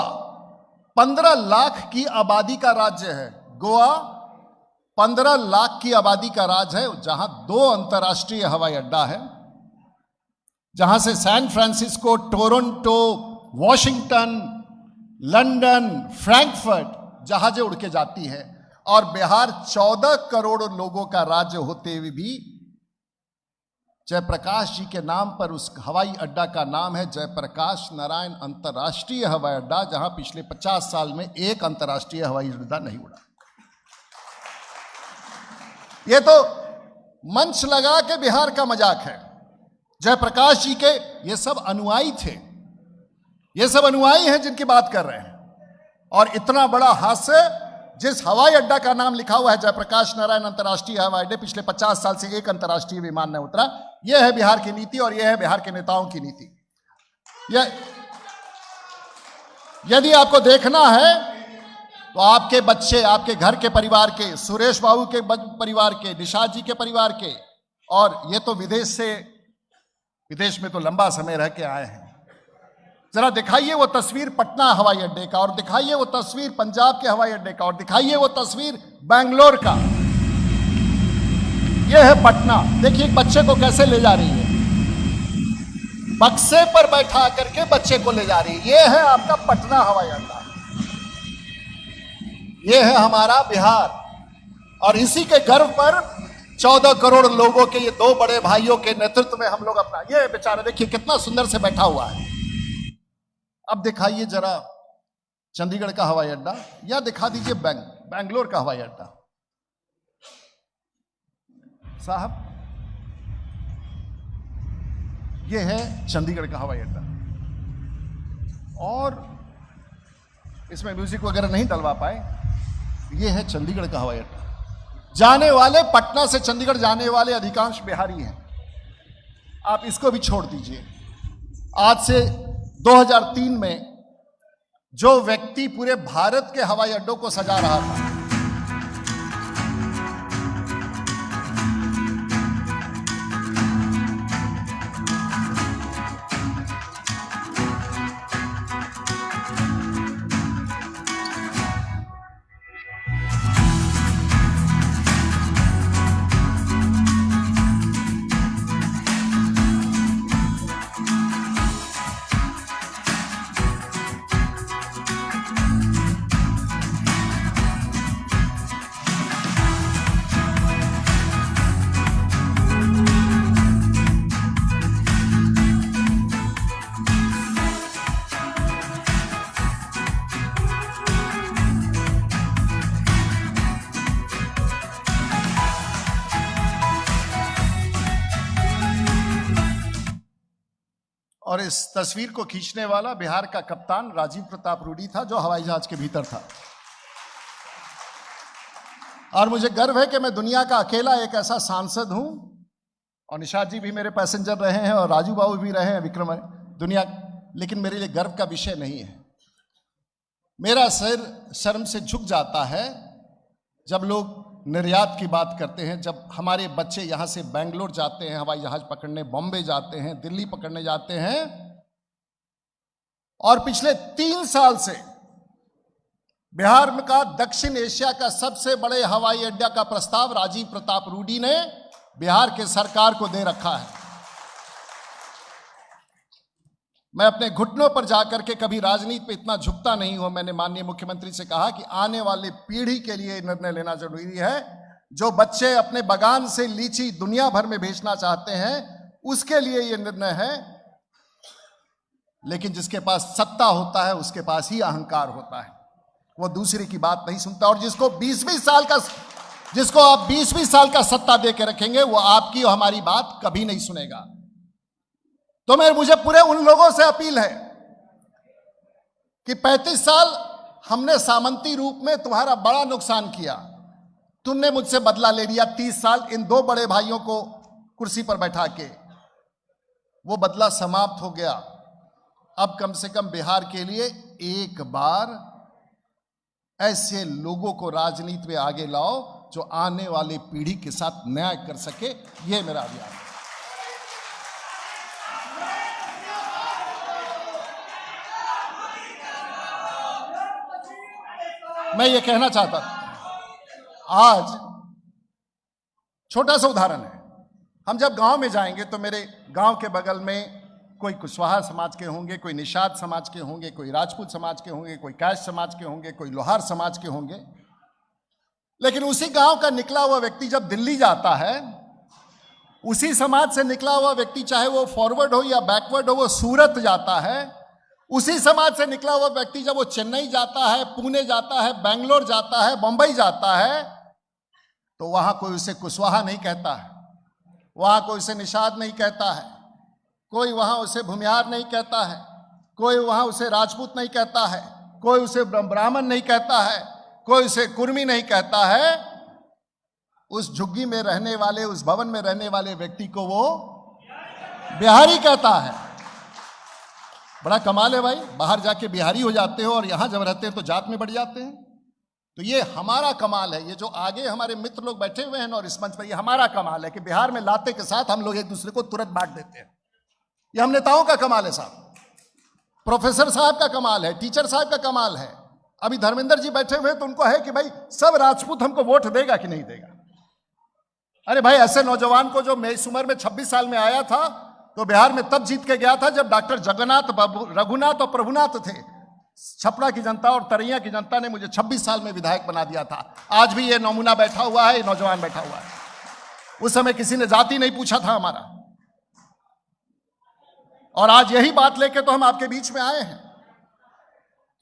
Speaker 1: 15 लाख की आबादी का राज्य है। गोवा 15 लाख की आबादी का राज्य है, जहां 2 अंतर्राष्ट्रीय हवाई अड्डा है, जहां से San Francisco, Toronto, Washington, London, Frankfurt जहाजें उड़ के जाती है। और बिहार 14 करोड़ लोगों का राज्य होते हुए भी जयप्रकाश जी के नाम पर उस हवाई अड्डा का नाम है जयप्रकाश नारायण अंतर्राष्ट्रीय हवाई अड्डा, जहां पिछले 50 साल में एक अंतर्राष्ट्रीय हवाई अड्डा नहीं उड़ा। यह तो मंच लगा के बिहार का मजाक है। जयप्रकाश जी के ये सब अनुयायी थे, ये सब अनुयायी हैं जिनकी बात कर रहे हैं। और इतना बड़ा हादसा, जिस हवाई अड्डा का नाम लिखा हुआ है जयप्रकाश नारायण अंतर्राष्ट्रीय हवाई अड्डे, पिछले 50 साल से एक अंतर्राष्ट्रीय विमान न उतरा। यह है बिहार की नीति, और यह है बिहार के नेताओं की नीति। यदि आपको देखना है तो आपके बच्चे, आपके घर के परिवार के, सुरेश बाबू के परिवार के, निषाद जी के परिवार के, और ये तो विदेश में तो लंबा समय रह के आए हैं। जरा दिखाइए वो तस्वीर पटना हवाई अड्डे का, और दिखाइए वो तस्वीर पंजाब के हवाई अड्डे का, और दिखाइए वो तस्वीर बेंगलोर का। ये है पटना। देखिए एक बच्चे को कैसे ले जा रही है, बक्से पर बैठा करके बच्चे को ले जा रही है। ये है आपका पटना हवाई अड्डा, ये है हमारा बिहार। और इसी के गर्व पर 14 करोड़ लोगों के ये 2 बड़े भाइयों के नेतृत्व में हम लोग अपना, ये बेचारा देखिए कितना सुंदर से बैठा हुआ है। अब दिखाइए जरा चंडीगढ़ का हवाई अड्डा, या दिखा दीजिए बेंगलोर का हवाई अड्डा। साहब ये है चंडीगढ़ का हवाई अड्डा, और इसमें म्यूजिक वगैरह नहीं डलवा पाए। ये है चंडीगढ़ का हवाई अड्डा। जाने वाले, पटना से चंडीगढ़ जाने वाले अधिकांश बिहारी हैं। आप इसको भी छोड़ दीजिए। आज से 2003 में जो व्यक्ति पूरे भारत के हवाई अड्डों को सजा रहा था, और इस तस्वीर को खींचने वाला बिहार का कप्तान राजीव प्रताप रूडी था, जो हवाई जहाज के भीतर था। और मुझे गर्व है कि मैं दुनिया का अकेला एक ऐसा सांसद हूं, और निशाद जी भी मेरे पैसेंजर रहे हैं और राजू बाबू भी रहे हैं, विक्रम दुनिया, लेकिन मेरे लिए गर्व का विषय नहीं है। मेरा सिर शर्म से झुक जाता है जब लोग निर्यात की बात करते हैं, जब हमारे बच्चे यहां से बेंगलोर जाते हैं हवाई जहाज पकड़ने, बॉम्बे जाते हैं, दिल्ली पकड़ने जाते हैं, और पिछले 3 साल से बिहार में का दक्षिण एशिया का सबसे बड़े हवाई अड्डा का प्रस्ताव राजीव प्रताप रूडी ने बिहार के सरकार को दे रखा है। मैं अपने घुटनों पर जाकर के कभी राजनीति पे इतना झुकता नहीं हूं। मैंने माननीय मुख्यमंत्री से कहा कि आने वाली पीढ़ी के लिए निर्णय लेना जरूरी है। जो बच्चे अपने बागान से लीची दुनिया भर में बेचना चाहते हैं, उसके लिए यह निर्णय है। लेकिन जिसके पास सत्ता होता है उसके पास ही अहंकार होता है, वो दूसरे की बात नहीं सुनता। और जिसको 20-20 साल का सत्ता दे के रखेंगे, वो आपकी और हमारी बात कभी नहीं सुनेगा। तो मुझे पूरे उन लोगों से अपील है कि 35 साल हमने सामंती रूप में तुम्हारा बड़ा नुकसान किया, तुमने मुझसे बदला ले लिया 30 साल इन 2 बड़े भाइयों को कुर्सी पर बैठा के, वो बदला समाप्त हो गया। अब कम से कम बिहार के लिए एक बार ऐसे लोगों को राजनीति में आगे लाओ जो आने वाली पीढ़ी के साथ न्याय कर सके। यह मेरा अभियान है। मैं ये कहना चाहता हूं, आज छोटा सा उदाहरण है। हम जब गांव में जाएंगे तो मेरे गांव के बगल में कोई कुशवाहा समाज के होंगे, कोई निषाद समाज के होंगे, कोई राजपूत समाज के होंगे, कोई कैश समाज के होंगे, कोई लोहार समाज के होंगे। लेकिन उसी गांव का निकला हुआ व्यक्ति जब दिल्ली जाता है, उसी समाज से निकला हुआ व्यक्ति, चाहे वो फॉरवर्ड हो या बैकवर्ड हो, वो सूरत जाता है। उसी समाज से निकला हुआ व्यक्ति जब वो चेन्नई जाता है, पुणे जाता है, बेंगलोर जाता है, बंबई जाता है, तो वहां कोई उसे कुशवाहा नहीं कहता है, वहां कोई उसे निषाद नहीं कहता है, कोई वहां उसे भूमिहार नहीं कहता है, कोई वहां उसे राजपूत नहीं कहता है, कोई उसे ब्राह्मण नहीं कहता है, कोई उसे कुर्मी नहीं कहता है। उस झुग्गी में रहने वाले, उस भवन में रहने वाले व्यक्ति को वो बिहारी कहता है। बड़ा कमाल है भाई, बाहर जाके बिहारी हो जाते हो और यहां जब रहते हैं तो जात में बढ़ जाते हैं। तो ये हमारा कमाल है। ये जो आगे हमारे मित्र लोग बैठे हुए हैं और इस मंच पर, ये हमारा कमाल है कि बिहार में लाते के साथ हम लोग एक दूसरे को तुरंत बांट देते हैं। ये हम नेताओं का कमाल है साहब, प्रोफेसर साहब का कमाल है, टीचर साहब का कमाल है। अभी धर्मेंद्र जी बैठे हुए तो उनको है कि भाई सब राजपूत हमको वोट देगा कि नहीं देगा। अरे भाई, ऐसे नौजवान को जो मैं इस उम्र में 26 साल में आया था तो बिहार में तब जीत के गया था जब डॉक्टर जगन्नाथ रघुनाथ और प्रभुनाथ थे। छपरा की जनता और तरैया की जनता ने मुझे 26 साल में विधायक बना दिया था। आज भी ये नमूना बैठा हुआ है, ये नौजवान बैठा हुआ है। उस समय किसी ने जाति नहीं पूछा था हमारा, और आज यही बात लेके तो हम आपके बीच में आए हैं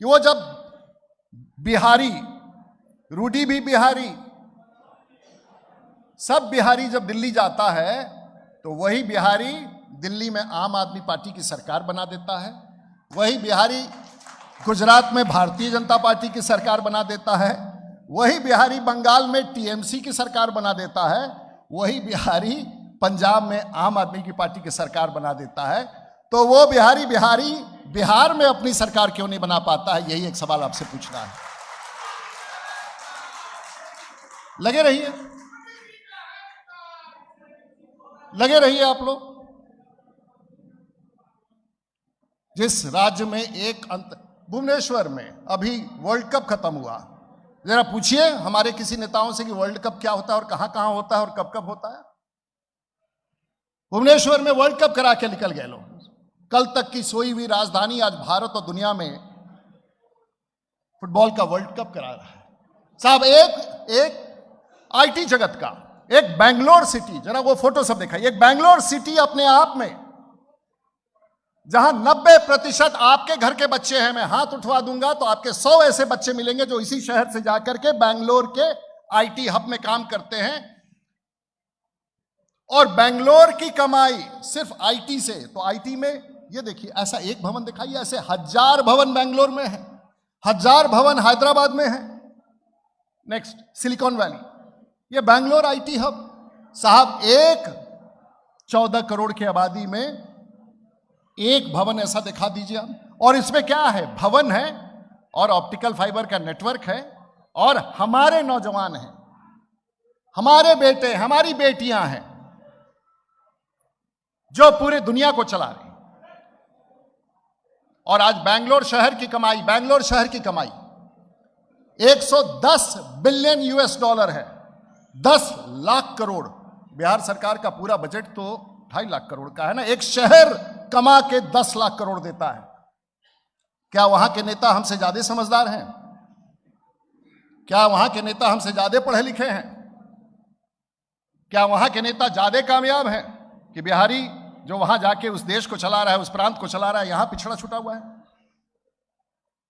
Speaker 1: कि वो जब बिहारी, रूडी भी बिहारी, सब बिहारी जब दिल्ली जाता है तो वही बिहारी दिल्ली में आम आदमी पार्टी की सरकार बना देता है, वही बिहारी गुजरात में भारतीय जनता पार्टी की सरकार बना देता है, वही बिहारी बंगाल में टीएमसी की सरकार बना देता है, वही बिहारी पंजाब में आम आदमी की पार्टी की सरकार बना देता है। तो वो बिहारी बिहार में अपनी सरकार क्यों नहीं बना पाता है? यही एक सवाल आपसे पूछना है। लगे रहिए आप लोग। जिस राज्य में एक भुवनेश्वर में अभी वर्ल्ड कप खत्म हुआ, जरा पूछिए हमारे किसी नेताओं से कि वर्ल्ड कप क्या होता है और कहां होता है और कब कब होता है। भुवनेश्वर में वर्ल्ड कप करा के निकल गए लोग। कल तक की सोई हुई राजधानी आज भारत और दुनिया में फुटबॉल का वर्ल्ड कप करा रहा है साहब। एक आईटी जगत का, एक बेंगलोर सिटी, जरा वो फोटो सब दिखाइए। एक बेंगलोर सिटी अपने आप में, जहां 90% आपके घर के बच्चे हैं, मैं हाथ उठवा दूंगा तो आपके 100 ऐसे बच्चे मिलेंगे जो इसी शहर से जाकर के बेंगलोर के आईटी हब में काम करते हैं। और बेंगलोर की कमाई सिर्फ आईटी से, तो आईटी में ये देखिए, ऐसा एक भवन दिखाइए, ऐसे 1000 भवन बेंगलोर में है, 1000 भवन हैदराबाद में है। नेक्स्ट सिलिकॉन वैली, ये बेंगलोर आईटी हब साहब, 14 करोड़ की आबादी में एक भवन ऐसा दिखा दीजिए आप। और इसमें क्या है, भवन है और ऑप्टिकल फाइबर का नेटवर्क है और हमारे नौजवान हैं, हमारे बेटे, हमारी बेटियां हैं जो पूरी दुनिया को चला रही। और आज बेंगलोर शहर की कमाई, बेंगलोर शहर की कमाई 110 बिलियन यूएस डॉलर है, 10 लाख करोड़। बिहार सरकार का पूरा बजट तो 2.5 लाख करोड़ का है ना। एक शहर कमा के 10 लाख करोड़ देता है। क्या वहां के नेता हमसे ज्यादा समझदार हैं? क्या वहां के नेता हमसे ज्यादा पढ़े लिखे हैं? क्या वहां के नेता ज्यादा कामयाब हैं कि बिहारी जो वहां जाके उस देश को चला रहा है, उस प्रांत को चला रहा है, यहां पिछड़ा छूटा हुआ है?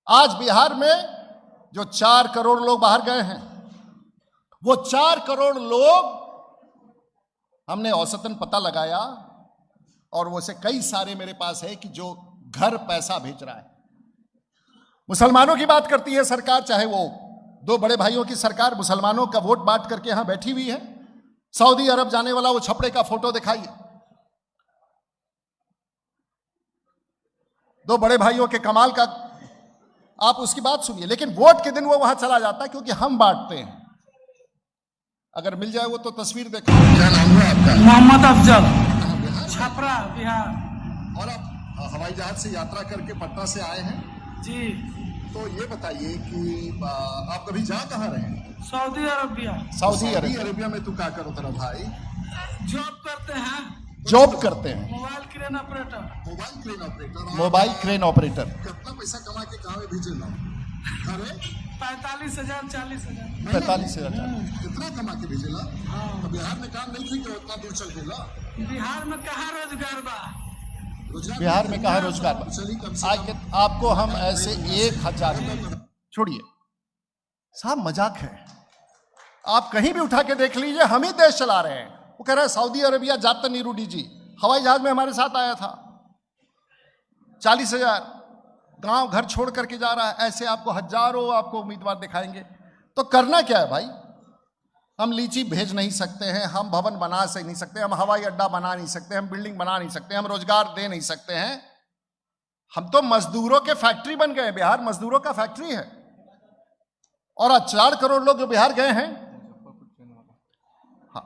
Speaker 1: आज बिहार में जो 4 करोड़ लोग बाहर गए हैं, वो 4 करोड़ लोग हमने औसतन पता लगाया, और वो से कई सारे मेरे पास है कि जो घर पैसा भेज रहा है। मुसलमानों की बात करती है सरकार, चाहे वो 2 बड़े भाइयों की सरकार मुसलमानों का वोट बांट करके यहां बैठी हुई है। सऊदी अरब जाने वाला वो छपड़े का फोटो दिखाइए, 2 बड़े भाइयों के कमाल का, आप उसकी बात सुनिए। लेकिन वोट के दिन वो वहां चला जाता है क्योंकि हम बांटते हैं। अगर मिल जाए वो तो तस्वीर देखो। क्या नाम है आपका?
Speaker 5: मोहम्मद अफजल, छपरा, बिहार।
Speaker 1: और आप हवाई जहाज से यात्रा करके पटना से आए हैं
Speaker 5: जी।
Speaker 1: तो ये बताइए कि आप कभी जा कहाँ रहे हैं?
Speaker 5: Saudi Arabia.
Speaker 1: सऊदी अरेबिया में तू क्या करो तेरा भाई?
Speaker 5: जॉब करते हैं।
Speaker 1: जॉब करते हैं,
Speaker 5: mobile crane operator.
Speaker 1: Mobile crane operator. Mobile crane operator. कितना पैसा कमा के कहाँ भेजे ना? अरे
Speaker 5: 45,000 40,000।
Speaker 1: 45,000 कितना कमा के भेजेला? तो बिहार में काम नहीं थी कि उतना दूर चल गेला?
Speaker 5: बिहार में कहाँ रोजगार बा?
Speaker 1: बिहार में कहाँ रोजगार बा? आपको हम ऐसे 1000 छोड़िए साहब, मजाक है। आप कहीं भी उठा के देख लीजिए, हम ही देश चला रहे हैं। वो कह रहा है सऊदी अरेबिया जाता नहीं, रूडी जी हवाई जहाज में हमारे साथ आया था, 40,000 गांव घर छोड़ करके जा रहा है। ऐसे आपको हजारों आपको उम्मीदवार दिखाएंगे। तो करना क्या है भाई? हम लीची भेज नहीं सकते हैं, हम भवन बना से नहीं सकते, हम हवाई अड्डा बना नहीं सकते, हम बिल्डिंग बना नहीं सकते, हम रोजगार दे नहीं सकते हैं। हम तो मजदूरों के फैक्ट्री बन गए। बिहार मजदूरों का फैक्ट्री है। और आज 4 करोड़ लोग जो बिहार गए हैं, हाँ,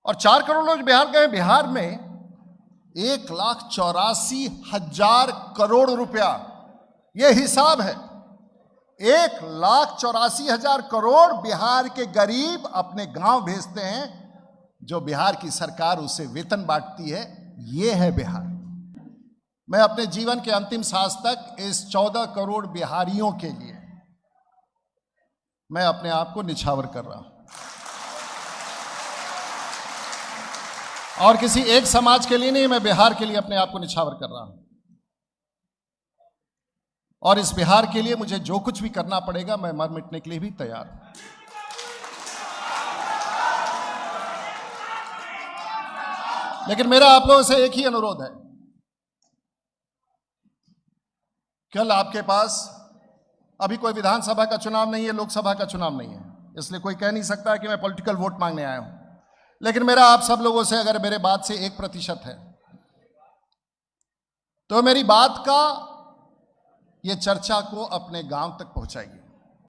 Speaker 1: और 4 करोड़ लोग बिहार गए। बिहार में 1,84,000 करोड़ रुपया, यह हिसाब है। 1,84,000 करोड़ बिहार के गरीब अपने गांव भेजते हैं, जो बिहार की सरकार उसे वेतन बांटती है। यह है बिहार। मैं अपने जीवन के अंतिम सांस तक इस 14 करोड़ बिहारियों के लिए मैं अपने आप को निछावर कर रहा हूं, और किसी एक समाज के लिए नहीं, मैं बिहार के लिए अपने आप को निछावर कर रहा हूं। और इस बिहार के लिए मुझे जो कुछ भी करना पड़ेगा, मैं मर मिटने के लिए भी तैयार हूं। लेकिन मेरा आप लोगों से एक ही अनुरोध है, कल आपके पास अभी कोई विधानसभा का चुनाव नहीं है, लोकसभा का चुनाव नहीं है, इसलिए कोई कह नहीं सकता कि मैं पॉलिटिकल वोट मांगने आया हूं। लेकिन मेरा आप सब लोगों से अगर मेरे बात से 1% है, तो मेरी बात का ये चर्चा को अपने गांव तक पहुंचाइए।